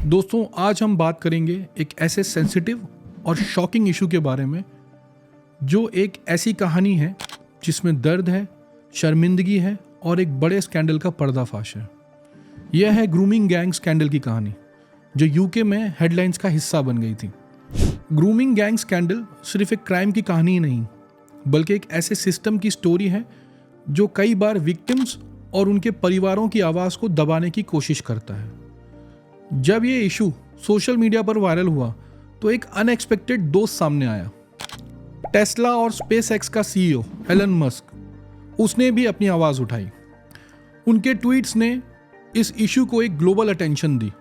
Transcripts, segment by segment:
दोस्तों, आज हम बात करेंगे एक ऐसे सेंसिटिव और शॉकिंग इशू के बारे में जो एक ऐसी कहानी है जिसमें दर्द है, शर्मिंदगी है और एक बड़े स्कैंडल का पर्दाफाश है। यह है ग्रूमिंग गैंग स्कैंडल की कहानी जो यूके में हेडलाइंस का हिस्सा बन गई थी। ग्रूमिंग गैंग स्कैंडल सिर्फ एक क्राइम की कहानी ही नहीं बल्कि एक ऐसे सिस्टम की स्टोरी है जो कई बार विक्टिम्स और उनके परिवारों की आवाज़ को दबाने की कोशिश करता है। जब ये इशू सोशल मीडिया पर वायरल हुआ तो एक अनएक्सपेक्टेड दोस्त सामने आया। टेस्ला और स्पेसएक्स का सीईओ एलन मस्क, उसने भी अपनी आवाज़ उठाई। उनके ट्वीट्स ने इस इशू को एक ग्लोबल अटेंशन दी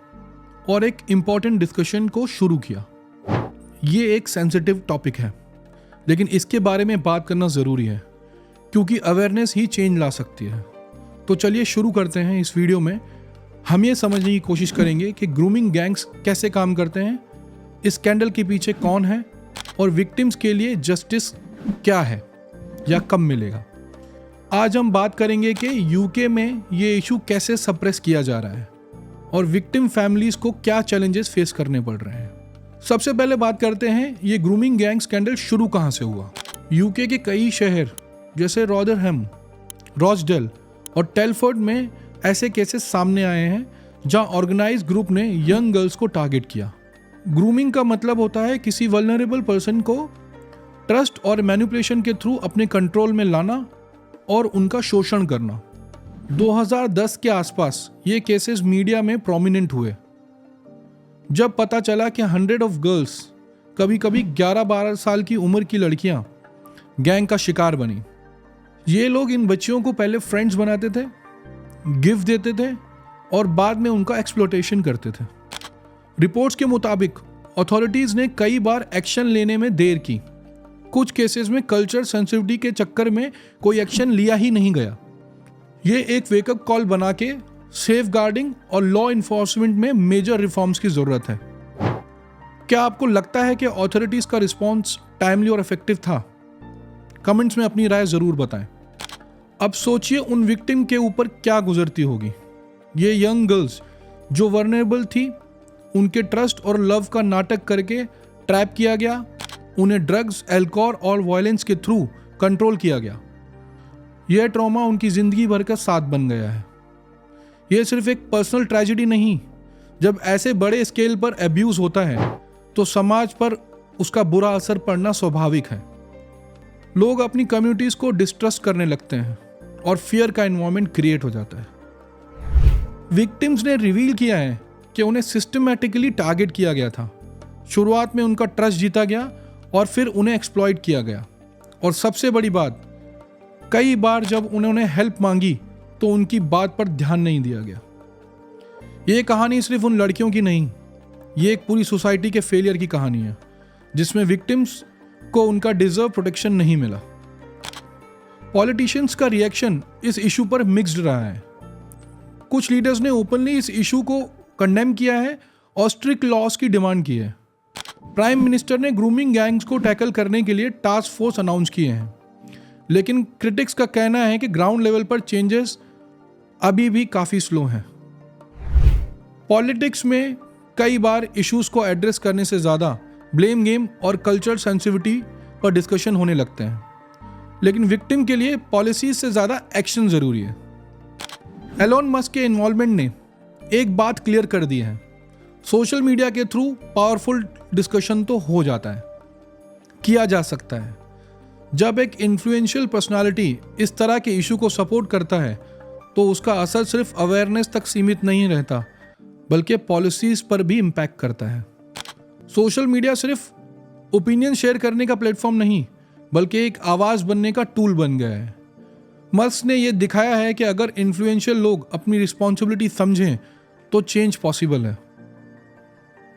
और एक इम्पॉर्टेंट डिस्कशन को शुरू किया। ये एक सेंसिटिव टॉपिक है लेकिन इसके बारे में बात करना ज़रूरी है क्योंकि अवेयरनेस ही चेंज ला सकती है। तो चलिए शुरू करते हैं। इस वीडियो में हम ये समझने की कोशिश करेंगे कि ग्रूमिंग गैंग्स कैसे काम करते हैं, इस स्कैंडल के पीछे कौन है और विक्टिम्स के लिए जस्टिस क्या है या कब मिलेगा। आज हम बात करेंगे कि यूके में ये इशू कैसे सप्रेस किया जा रहा है और विक्टिम फैमिलीज को क्या चैलेंजेस फेस करने पड़ रहे हैं। सबसे पहले बात करते हैं ये ग्रूमिंग गैंग स्कैंडल शुरू कहाँ से हुआ। यूके के कई शहर जैसे रॉदरहैम, रॉचडेल और टेलफोर्ड में ऐसे केसेस सामने आए हैं जहां ऑर्गेनाइज्ड ग्रुप ने यंग गर्ल्स को टारगेट किया। ग्रूमिंग का मतलब होता है किसी वल्नरेबल पर्सन को ट्रस्ट और मैनिपुलेशन के थ्रू अपने कंट्रोल में लाना और उनका शोषण करना। 2010 के आसपास ये केसेस मीडिया में प्रोमिनेंट हुए जब पता चला कि 100 ऑफ गर्ल्स, कभी कभी 11-12 साल की उम्र की लड़कियां गैंग का शिकार बनी। ये लोग इन बच्चियों को पहले फ्रेंड्स बनाते थे, गिफ्ट देते थे और बाद में उनका एक्सप्लॉयटेशन करते थे। रिपोर्ट्स के मुताबिक अथॉरिटीज ने कई बार एक्शन लेने में देर की। कुछ केसेस में कल्चर सेंसिटिविटी के चक्कर में कोई एक्शन लिया ही नहीं गया। ये एक वेकअप कॉल बना के सेफ गार्डिंग और लॉ इन्फोर्समेंट में मेजर रिफॉर्म्स की जरूरत है। क्या आपको लगता है कि अथॉरिटीज का रिस्पॉन्स टाइमली और इफेक्टिव था? कमेंट्स में अपनी राय जरूर बताएं। अब सोचिए उन विक्टिम के ऊपर क्या गुजरती होगी। ये यंग गर्ल्स जो वर्नेबल थी, उनके ट्रस्ट और लव का नाटक करके ट्रैप किया गया, उन्हें ड्रग्स, अल्कोहल और वायलेंस के थ्रू कंट्रोल किया गया। यह ट्रॉमा उनकी जिंदगी भर का साथ बन गया है। यह सिर्फ एक पर्सनल ट्रेजेडी नहीं, जब ऐसे बड़े स्केल पर अब्यूज होता है तो समाज पर उसका बुरा असर पड़ना स्वाभाविक है। लोग अपनी कम्युनिटीज को डिस्ट्रस्ट करने लगते हैं और फियर का एनवायरनमेंट क्रिएट हो जाता है। विक्टिम्स ने रिवील किया है कि उन्हें सिस्टमैटिकली टारगेट किया गया था। शुरुआत में उनका ट्रस्ट जीता गया और फिर उन्हें एक्सप्लॉइट किया गया। और सबसे बड़ी बात, कई बार जब उन्होंने हेल्प मांगी तो उनकी बात पर ध्यान नहीं दिया गया। ये कहानी सिर्फ उन लड़कियों की नहीं, ये एक पूरी सोसाइटी के फेलियर की कहानी है जिसमें विक्टिम्स को उनका डिजर्व प्रोटेक्शन नहीं मिला। पॉलिटिशियंस का रिएक्शन इस इशू पर मिक्स्ड रहा है। कुछ लीडर्स ने ओपनली इस इशू को कंडेम किया है और स्ट्रिक्ट लॉस की डिमांड की है। प्राइम मिनिस्टर ने ग्रूमिंग गैंग्स को टैकल करने के लिए टास्क फोर्स अनाउंस किए हैं, लेकिन क्रिटिक्स का कहना है कि ग्राउंड लेवल पर चेंजेस अभी भी काफ़ी स्लो हैं। पॉलिटिक्स में कई बार इश्यूज को एड्रेस करने से ज़्यादा ब्लेम गेम और कल्चरल सेंसिटिविटी पर डिस्कशन होने लगते हैं, लेकिन विक्टिम के लिए पॉलिसीज से ज़्यादा एक्शन ज़रूरी है। एलोन मस्क के इन्वॉल्वमेंट ने एक बात क्लियर कर दी है, सोशल मीडिया के थ्रू पावरफुल डिस्कशन तो हो जाता है, किया जा सकता है। जब एक इन्फ्लुएंशियल पर्सनालिटी इस तरह के इशू को सपोर्ट करता है तो उसका असर सिर्फ अवेयरनेस तक सीमित नहीं रहता बल्कि पॉलिसीज पर भी इम्पैक्ट करता है। सोशल मीडिया सिर्फ ओपिनियन शेयर करने का प्लेटफॉर्म नहीं बल्कि एक आवाज़ बनने का टूल बन गया है। मस्क ने यह दिखाया है कि अगर इन्फ्लुएंशियल लोग अपनी रिस्पॉन्सिबिलिटी समझें तो चेंज पॉसिबल है।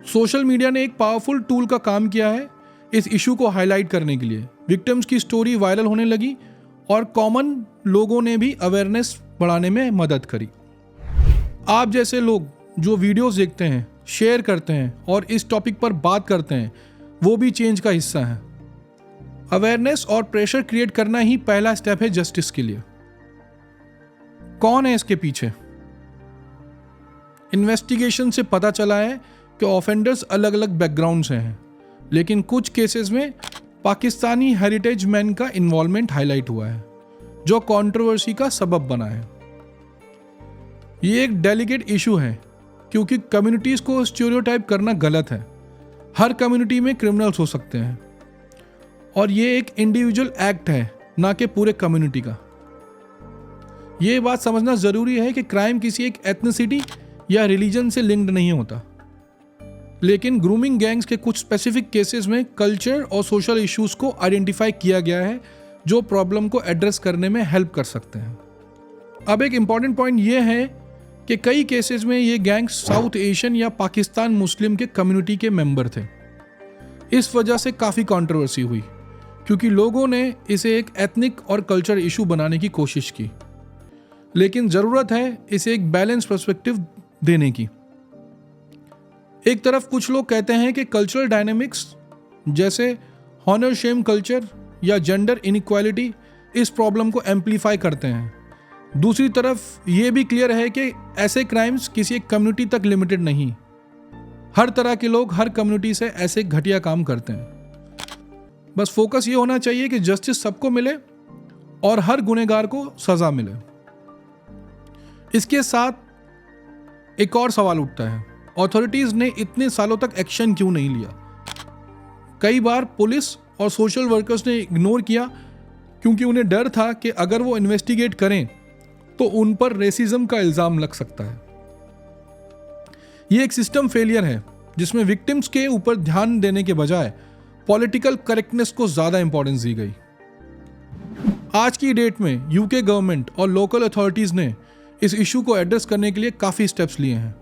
सोशल मीडिया ने एक पावरफुल टूल का काम किया है इस इशू को हाईलाइट करने के लिए। विक्टिम्स की स्टोरी वायरल होने लगी और कॉमन लोगों ने भी अवेयरनेस बढ़ाने में मदद करी। आप जैसे लोग जो वीडियोस देखते हैं, शेयर करते हैं और इस टॉपिक पर बात करते हैं, वो भी चेंज का हिस्सा है। अवेयरनेस और प्रेशर क्रिएट करना ही पहला स्टेप है जस्टिस के लिए। कौन है इसके पीछे? इन्वेस्टिगेशन से पता चला है कि ऑफेंडर्स अलग अलग बैकग्राउंड से हैं, लेकिन कुछ केसेस में पाकिस्तानी हेरिटेज मैन का इन्वॉल्वमेंट हाईलाइट हुआ है, जो कंट्रोवर्सी का सबब बना है। ये एक डेलिकेट इशू है क्योंकि कम्युनिटीज़ को स्टीरियोटाइप करना गलत है। हर कम्युनिटी में क्रिमिनल्स हो सकते हैं और ये एक इंडिविजुअल एक्ट है, ना कि पूरे कम्युनिटी का। ये बात समझना ज़रूरी है कि क्राइम किसी एक एथनिसिटी या रिलीजन से लिंक्ड नहीं होता, लेकिन ग्रूमिंग गैंग्स के कुछ स्पेसिफिक केसेस में कल्चर और सोशल इश्यूज को आइडेंटिफाई किया गया है जो प्रॉब्लम को एड्रेस करने में हेल्प कर सकते हैं। अब एक इम्पॉर्टेंट पॉइंट ये है कि कई केसेस में ये गैंग्स साउथ एशियन या पाकिस्तान मुस्लिम के कम्युनिटी के मेंबर थे। इस वजह से काफ़ी कंट्रोवर्सी हुई क्योंकि लोगों ने इसे एक एथनिक और कल्चर इशू बनाने की कोशिश की, लेकिन ज़रूरत है इसे एक बैलेंस पर्सपेक्टिव देने की। एक तरफ कुछ लोग कहते हैं कि कल्चरल डायनेमिक्स जैसे हॉनर शेम कल्चर या जेंडर इनइक्वालिटी इस प्रॉब्लम को एम्पलीफाई करते हैं। दूसरी तरफ ये भी क्लियर है कि ऐसे क्राइम्स किसी एक कम्युनिटी तक लिमिटेड नहीं। हर तरह के लोग हर कम्युनिटी से ऐसे घटिया काम करते हैं। बस फोकस ये होना चाहिए कि जस्टिस सबको मिले और हर गुनहगार को सजा मिले। इसके साथ एक और सवाल उठता है, अथॉरिटीज ने इतने सालों तक एक्शन क्यों नहीं लिया? कई बार पुलिस और सोशल वर्कर्स ने इग्नोर किया क्योंकि उन्हें डर था कि अगर वो इन्वेस्टिगेट करें तो उन पर रेसिज्म का इल्जाम लग सकता है। ये एक सिस्टम फेलियर है जिसमें विक्टिम्स के ऊपर ध्यान देने के बजाय पॉलिटिकल करेक्टनेस को ज्यादा इंपॉर्टेंस दी गई। आज की डेट में यूके गवर्नमेंट और लोकल अथॉरिटीज ने इस इशू को एड्रेस करने के लिए काफी स्टेप्स लिए हैं।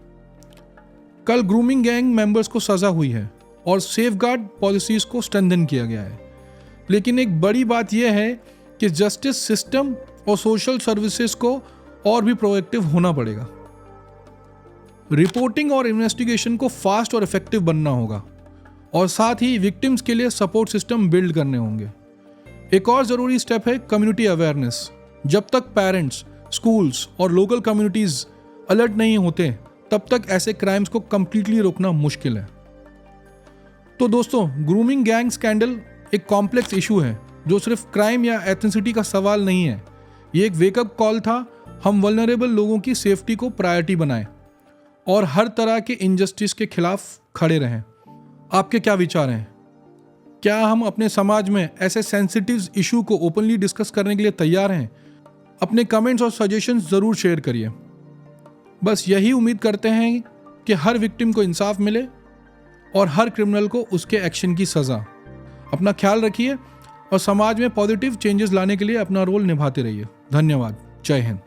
कल ग्रूमिंग गैंग मेंबर्स को सजा हुई है और सेफगार्ड पॉलिसीज को स्ट्रेंथन किया गया है, लेकिन एक बड़ी बात यह है कि जस्टिस सिस्टम और सोशल सर्विसेज को और भी प्रोएक्टिव होना पड़ेगा। रिपोर्टिंग और इन्वेस्टिगेशन को फास्ट और इफेक्टिव बनना होगा और साथ ही विक्टिम्स के लिए सपोर्ट सिस्टम बिल्ड करने होंगे। एक और ज़रूरी स्टेप है कम्युनिटी अवेयरनेस। जब तक पेरेंट्स, स्कूल्स और लोकल कम्युनिटीज़ अलर्ट नहीं होते तब तक ऐसे क्राइम्स को कंप्लीटली रोकना मुश्किल है। तो दोस्तों, ग्रूमिंग गैंग स्कैंडल एक कॉम्प्लेक्स इशू है जो सिर्फ क्राइम या एथनिसिटी का सवाल नहीं है। ये एक वेकअप कॉल था। हम वल्नरेबल लोगों की सेफ्टी को प्रायोरिटी बनाएं और हर तरह के इनजस्टिस के खिलाफ खड़े रहें। आपके क्या विचार हैं? क्या हम अपने समाज में ऐसे सेंसिटिव इशू को ओपनली डिस्कस करने के लिए तैयार हैं? अपने कमेंट्स और सजेशंस ज़रूर शेयर करिए। बस यही उम्मीद करते हैं कि हर विक्टिम को इंसाफ मिले और हर क्रिमिनल को उसके एक्शन की सज़ा। अपना ख्याल रखिए और समाज में पॉजिटिव चेंजेस लाने के लिए अपना रोल निभाते रहिए। धन्यवाद। जय हिंद।